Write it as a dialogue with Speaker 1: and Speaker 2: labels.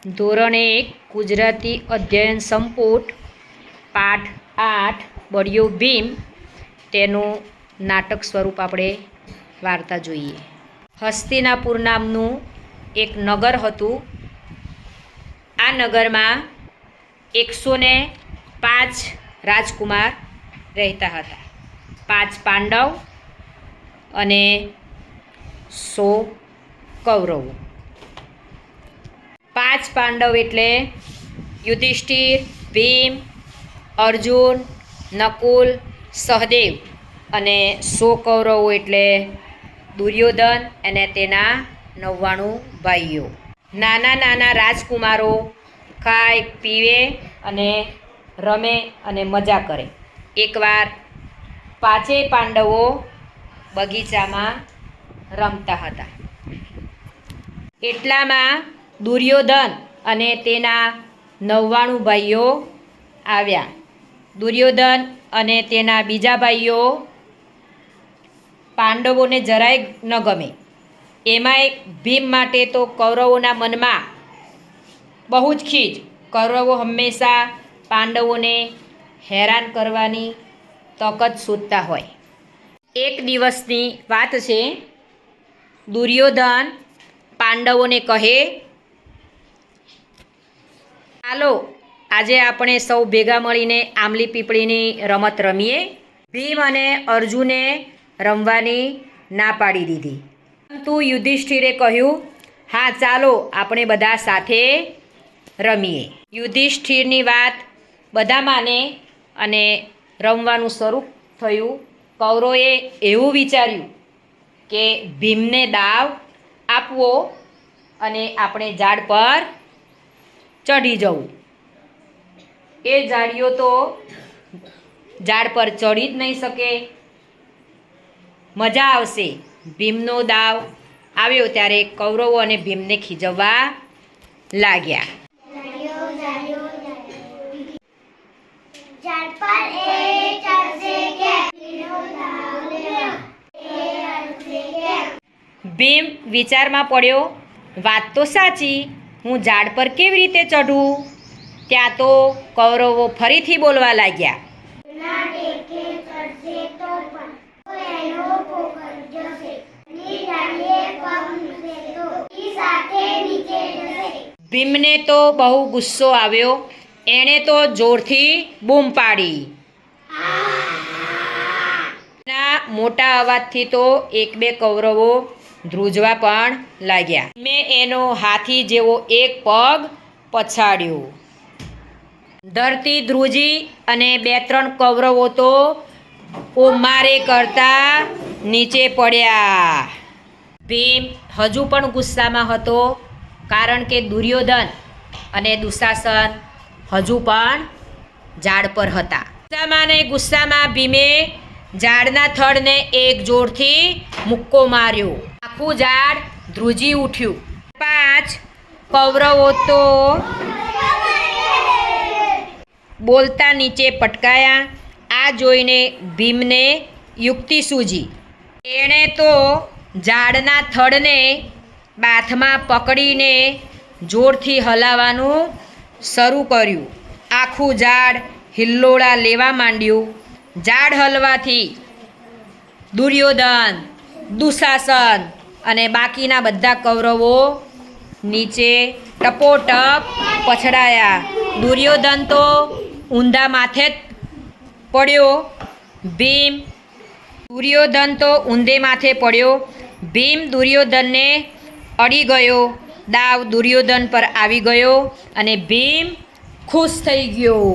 Speaker 1: ધોરણ 1 ગુજરાતી અધ્યયન સંપુટ પાઠ 8 બળ્યો ભીમ તેનું નાટક સ્વરૂપ આપણે વાર્તા જોઈએ। હસ્તિનાપુર નામનું એક નગર હતું। આ નગરમાં 105 રાજકુમાર રહેતા હતા। 5 પાંડવ અને 100 કૌરવો। 5 પાંડવ એટલે યુધિષ્ઠિર, ભીમ, અર્જુન, નકુલ, સહદેવ અને 100 કૌરવો એટલે દુર્યોધન અને તેના 99 ભાઈઓ। નાના નાના રાજકુમારો ખાય પીવે અને રમે અને મજા કરે। એકવાર 5 પાંડવો બગીચામાં રમતા હતા। એટલામાં દુર્યોધન અને તેના 99 ભાઈઓ આવ્યા। દુર્યોધન અને તેના બીજા ભાઈઓ પાંડવોને જરાય ન ગમે। એમાંય ભીમ માટે તો કૌરવોના મનમાં બહુ જ ખીજ। કૌરવો હંમેશા પાંડવોને હેરાન કરવાની તક જ શોધતા હોય। એક દિવસની વાત છે। દુર્યોધન પાંડવોને કહે, ચાલો આજે આપણે સૌ ભેગા મળીને આંબલી પીપળીની રમત રમીએ। ભીમ અને અર્જુને રમવાની ના પાડી દીધી, પરંતુ યુધિષ્ઠિરે કહ્યું, હા ચાલો આપણે બધા સાથે રમીએ। યુધિષ્ઠિરની વાત બધા માને અને રમવાનું શરૂ થયું। કૌરવોએ એવું વિચાર્યું કે ભીમને દાવ આપવો અને આપણે ઝાડ પર ચઢી જવું। એ ઝાડીઓ તો ઝાડ પર ચડી જ નહીં શકે। મજા આવશે। ભીમનો દાવ આવ્યો ત્યારે કૌરવો અને ભીમને ખીજવવા લાગ્યા। ભીમ વિચારમાં પડ્યો, વાત તો સાચી, હું ઝાડ પર કેવી રીતે ચઢું? ત્યાં તો કૌરવો ફરીથી બોલવા લાગ્યા, ભીમને તો બહુ ગુસ્સો આવ્યો। એણે તો જોરથી બૂમ પાડી। મોટા અવાજથી તો 1-2 કૌરવો ધ્રુજવા પણ લાગ્યા। મેં એનો હાથી જેવો એક પગ પછાડ્યો। ધરતી ધ્રુજી અને 2-3 કૌરવો તો મારે કરતા નીચે પડ્યા। ભીમ હજુ પણ ગુસ્સામાં હતો, કારણ કે દુર્યોધન અને દુશાસન હજુ પણ ઝાડ પર હતા। ગુસ્સામાં ભીમે ઝાડના થડને એક જોરથી મુક્કો માર્યો। આખું ઝાડ ધ્રુજી ઉઠ્યું। 5 કૌરવો તો બોલતા નીચે પટકાયા। આ જોઈને ભીમને યુક્તિ સૂઝી। એણે તો ઝાડના થડને બાથમાં પકડીને જોરથી હલાવવાનું શરૂ કર્યું। આખું ઝાડ હિલ્લોળા લેવા માંડ્યું। ઝાડ હલવાથી દુર્યોધન, દુશાસન અને બાકીના બધા કૌરવો નીચે ટપોટપ પછડાયા। દુર્યોધન તો ઊંધા માથે જ પડ્યો। ભીમ દુર્યોધનને અડી ગયો। દાવ દુર્યોધન પર આવી ગયો અને ભીમ ખુશ થઈ ગયો।